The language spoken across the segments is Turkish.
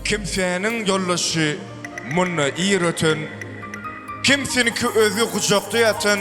Kimsenin yoldaşı munna iýreten, kimseniki özü kucaklayatan,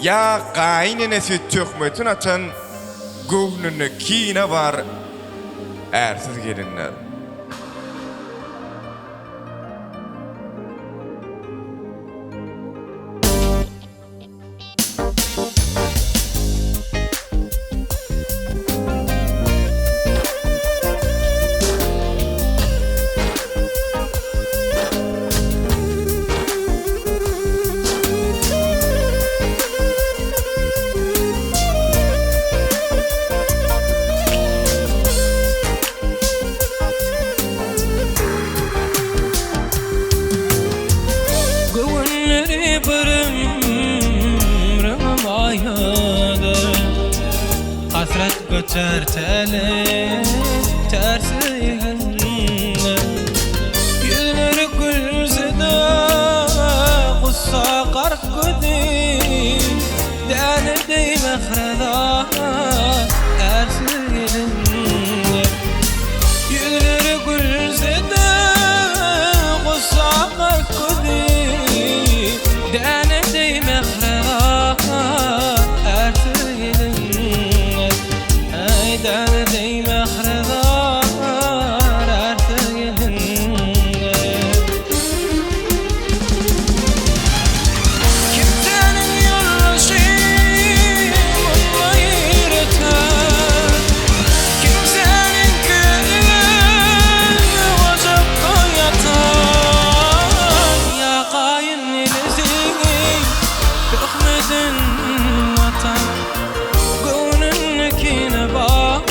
ya gaýnenesi tökmetin atan, göwnüne kine var, ersiz gelinler. Tertele tersiyle yüzleri gülsede kussa kark kudi dene deyme xreda tersiyle yüzleri gülsede kussa kark kudi dene deyme xreda tersiyle دردي مخرضار أرتقلن كبتانن يرشي والله يرتاح كبتانن كألا وجبقى يطار يا قاين نسيني تخمدن وطن قوننك ينبار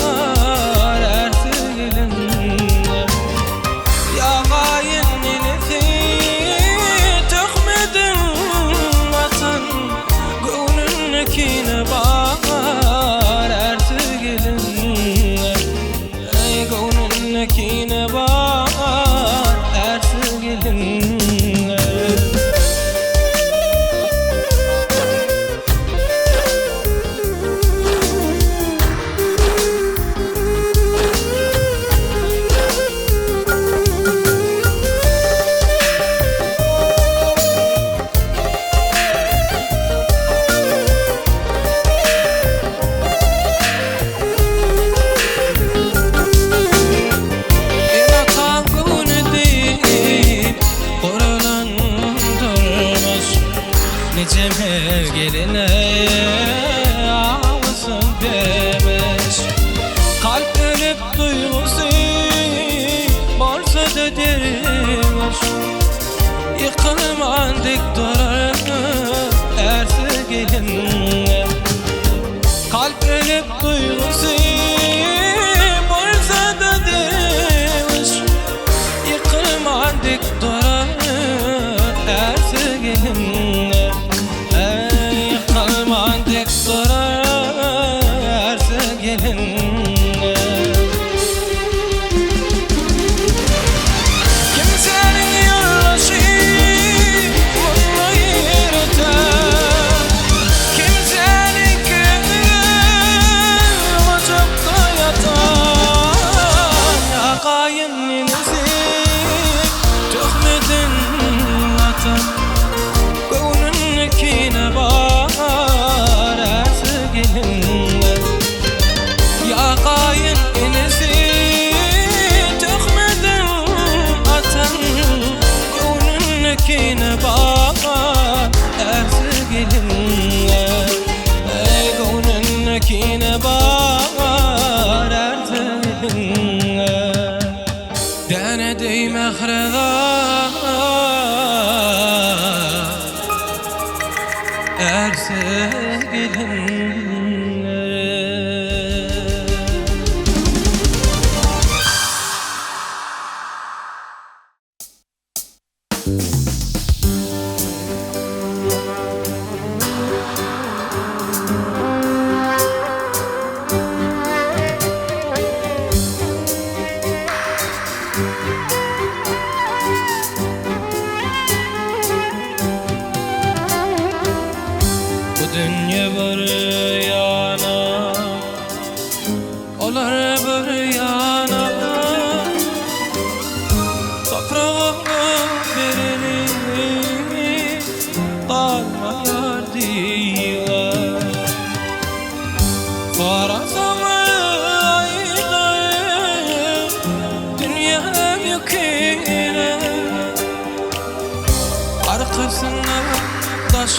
geline ağlasın demiş kalp ölüp duygusu borsa da dermiş yıkılman dik durar ersiz geline kalp ölüp duygusu borsa da dermiş yıkılman dik durar ersiz geline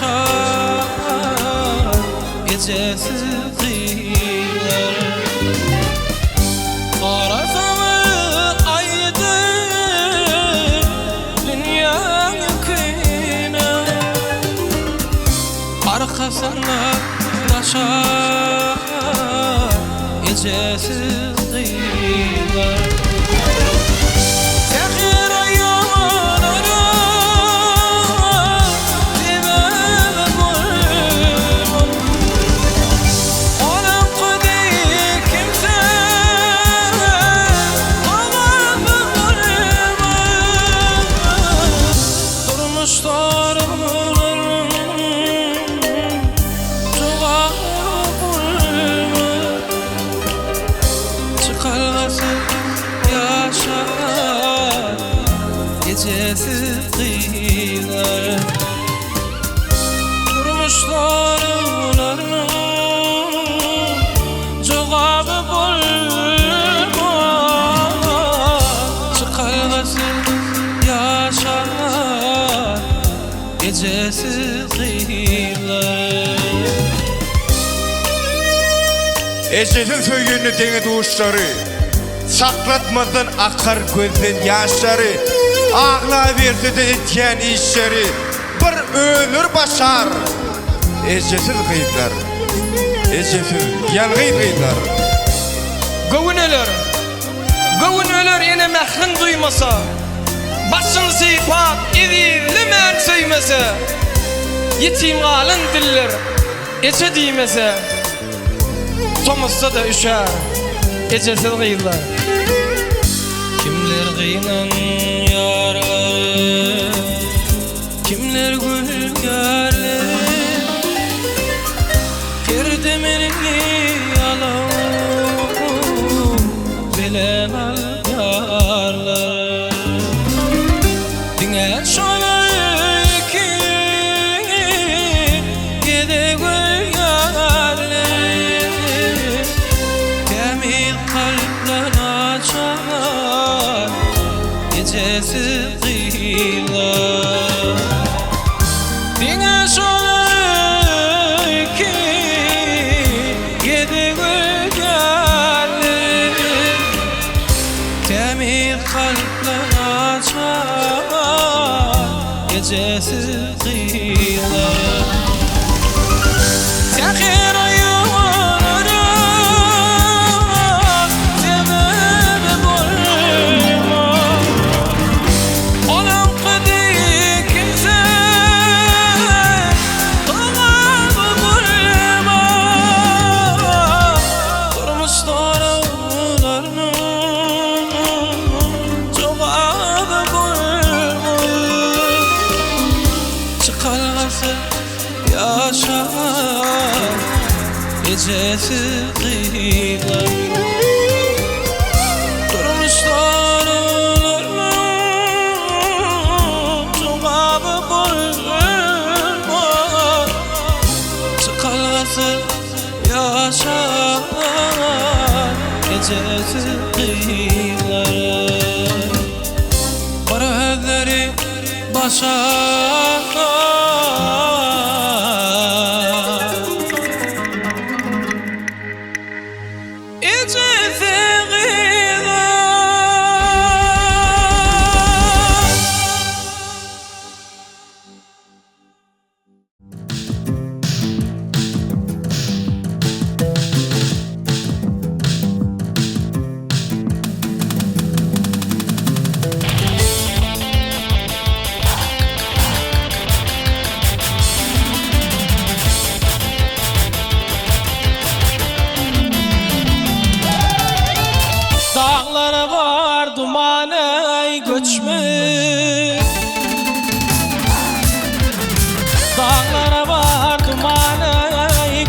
yaşar gecesiz kıyılar. Karasana aydın dünya yüküne, arkasına taşar gecesiz kıyılar. Gecesiz kıyılar, durmuşlarının cevabı bulma, çıkarmasın yaşar gecesiz kıyılar. Ecesin söýgünni deňe duşlary, saklatmadan akar gözden yaşları, ağla verse de etken işleri, bir ölür başar. Ecesiz kıyıklar, ecesiz yalgıy kıyıklar. Gövün ölür yine mehrin duymasa, başın seypat edildi men söymese, yetim kalın diller eçe diymese, tomuzsa da üşer ecesiz kıyılar. Kimler kıyınan yarları, kimler gülgarlı, kirdemerini alalım bilen al yarlar. Dine şöyle ki gide gülgarlı, kamil kalpler açar gecesiz kıyılar. Dine şöyle ki gide gülgarlı, kamil kalpler açar gecesiz kıyılar. Tehir ayağına sebebi bulma, olan kıdı kimse kılabı bulma, durmuşlarının cevabı bulma, çıkarması yaşar gecesiz kıyılar. Durmuşlarının cevabı bulma, çıkarması yaşar gecesiz kıyılar. Para özleri başar dağlara var dumanı göçmüş, dağlara var dumanı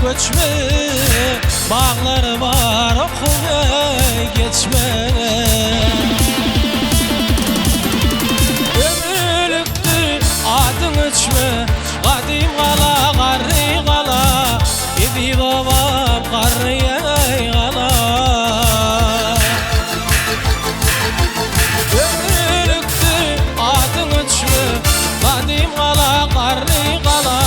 göçmüş, bağları var okula geçme. Ömürlüktür adın içme, kadim kala karri kala, idi babam karriye kala. Ömürlüktür adın içme, kadim kala karri kala,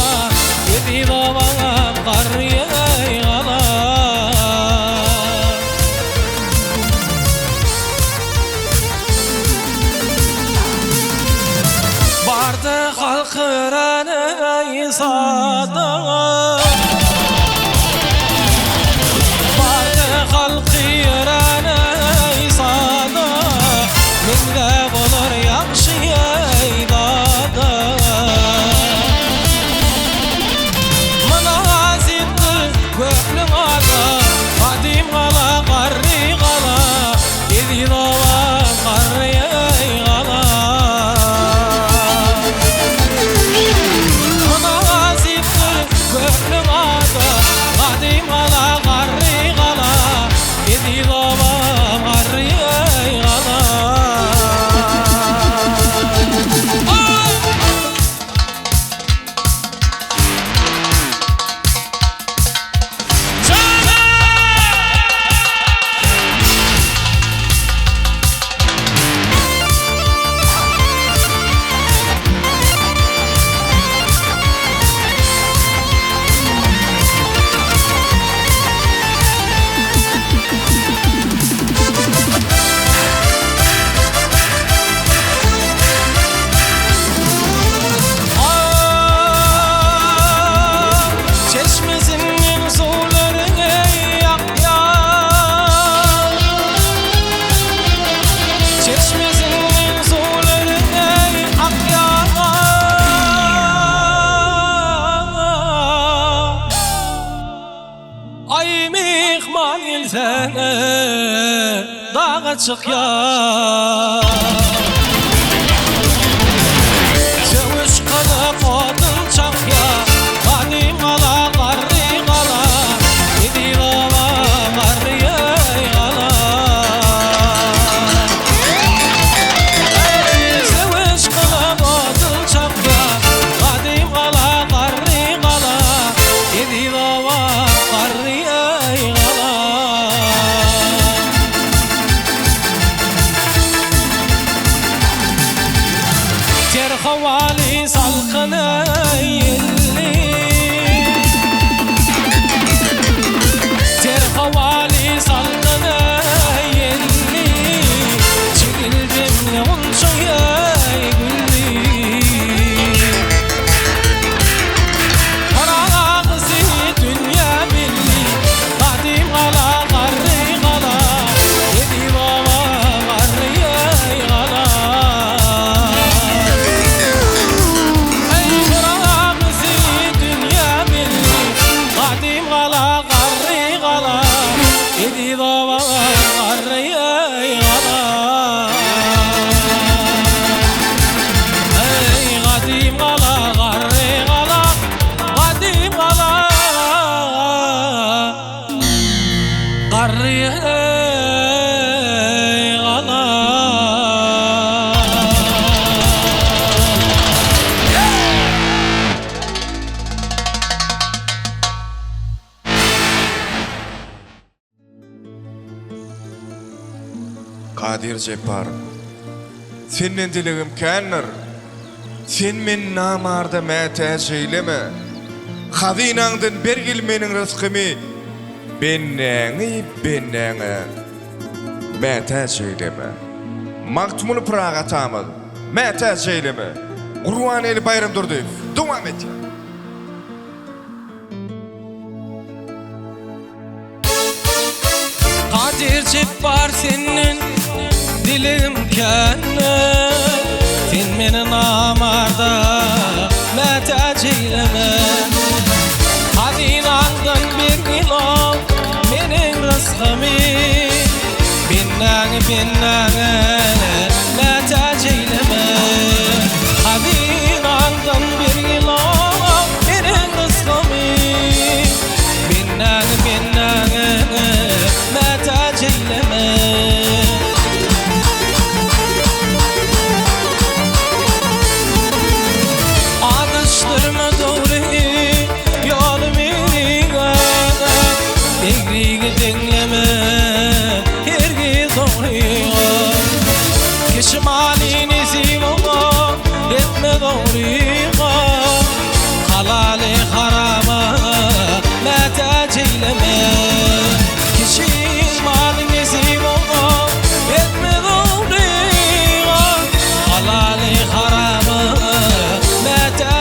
kırana sada Bardı halkı yırana sada Minde bulur yakşı yaydada Manazitli göklüm ada Kadim kala karri kala Edi dava karri kala Manazitli göklüm ada Kadim kala karri kala Edi dava karri kala Çeşmesinin sularını yak yak Çeşmesinin sularını ak yak Ay mihman ilsene dağa çık ya Çavuş kana kodun çak ya Kadim kala karri kala Edi dava karri kala Çavuş kana kodun çak ya Kadim kala karri kala Edi dava karri kala Ter havali salkını yelli Ter havali salkını yelli Çekildim yonçaya gülli Kara kızı dünya billi Kadim kala karri kala Edi baba karri kala Ey kara kızı dünya billi Kadim kala karri kala Edi baba karri kala Ey kadim kala karri kala Kadim kala karri kala Kadir Cepar, senin diligim känner, sen men namarda mätä şeýleme. Hazinаңdan bergil meniň rızkymy, bennäňi, mätä şeýleme. Maktumunu Praga tamad, mätä şeýleme. Gurwan eli Bayram Durduýew, dowam et. Kadir Cepar senin dilim kenne Sen meni namarda mätä çeýleme Hazinаңdan bir ilov meniň rızkymy Bennäňi mätä çeýleme Hazinаңdan bir ilov meniň rızkymy Bennäňi mätä çeýleme Adıştırma doğru yolumu Egrigi dinleme hergiz doğru Keşim halini zivama etme doğru Halali harama mätä çeýleme Keşim halini zivama etme doğru Halali harama mätä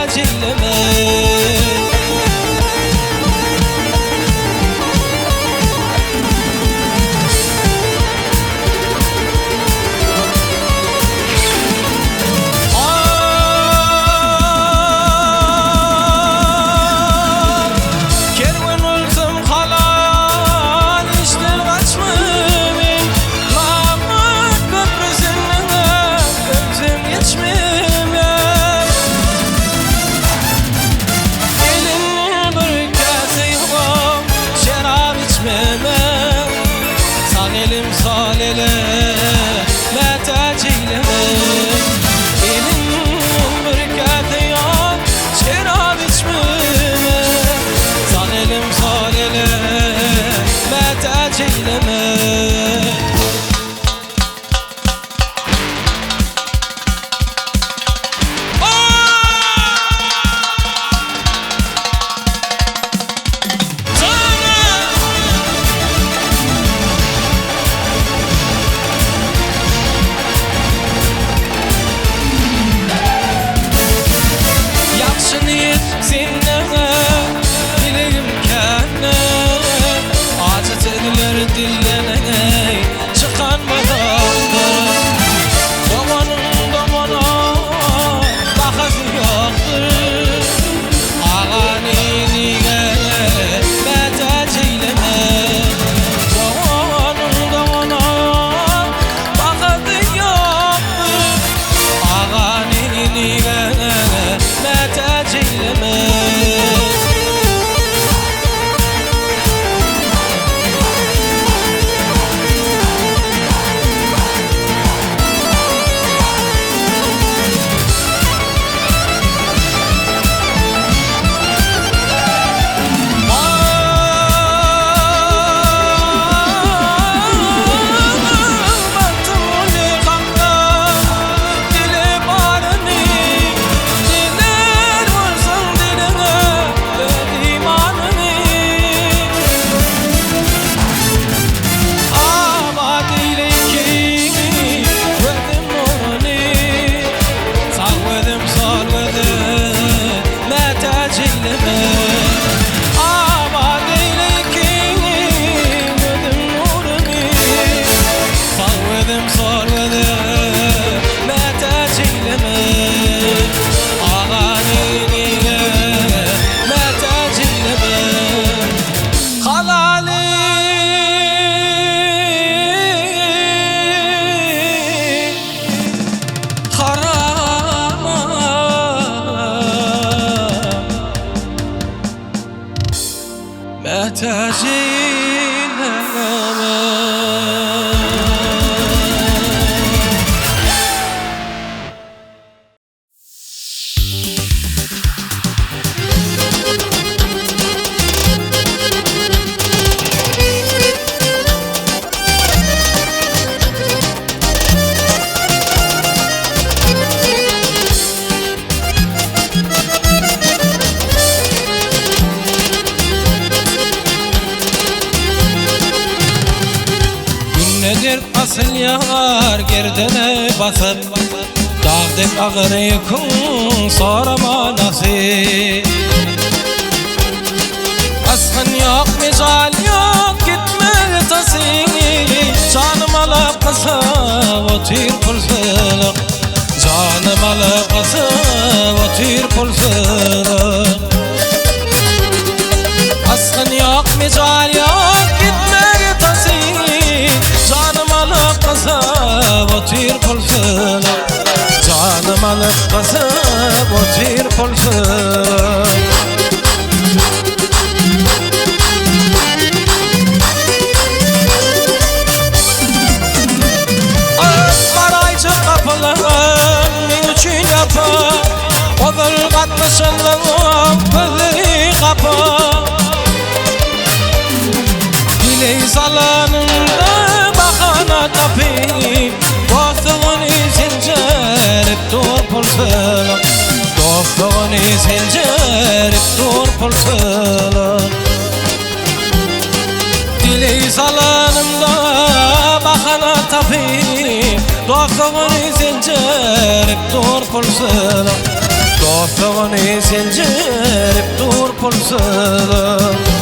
silyar gerdene basıp dağdek ağır yükün sorama nasip Askın yok mecal yok gitme tasini Canım alıp kısıp otur pulsılık Canım alıp kısıp otur pulsılık Askın yok mecal yok gitme tasini Canım alıp kısıp otur pulsılık Canım alıp kısıp otur pulsılık Odur katmışılığım pızı kapı Diley salonunda bakana kapı Dostluğun izincerip dur pulsılık Dostluğun izincerip dur pulsılık Diley salonunda bakana kapı Dostluğun izincerip dur pulsılık Dostluğun izincerip dur pulsılık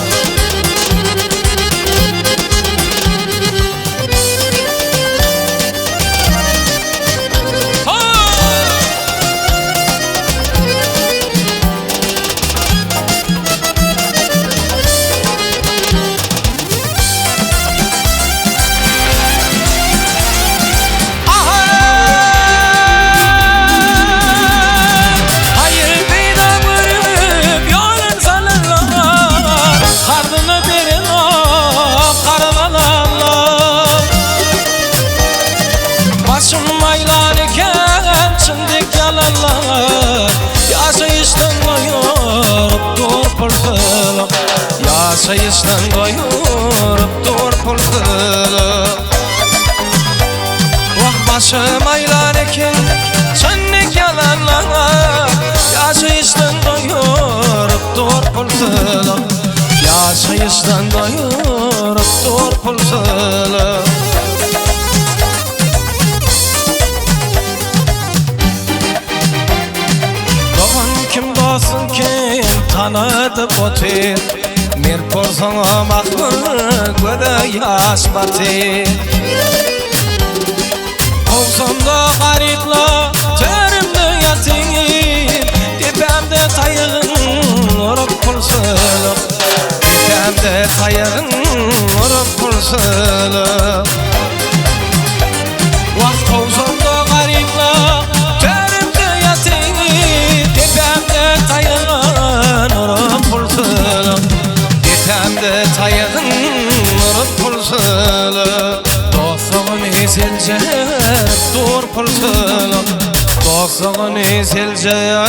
Başım maylan iken çındık yalanlar Yaşayıştan doyurup dur pulsılık Yaşayıştan doyurup dur pulsılık Vah başım maylan iken çındık yalanlar Yaşayıştan doyurup dur pulsılık Yaşayıştan doyurup dur pulsılık Olsun kim tanıdı botir Mir porsana makmı göre yaş batir Kovsamda garipla terimde yatir Dipemde tayığın orup pulsılık Dipemde tayığın orup pulsılık Vah kovsamda garipla terimde yatir Dipemde tayığın orup pulsılık Dipemde tayığın orup pulsılık Dostluğun ezilcer dur pulsılık Dostluğun ezilcer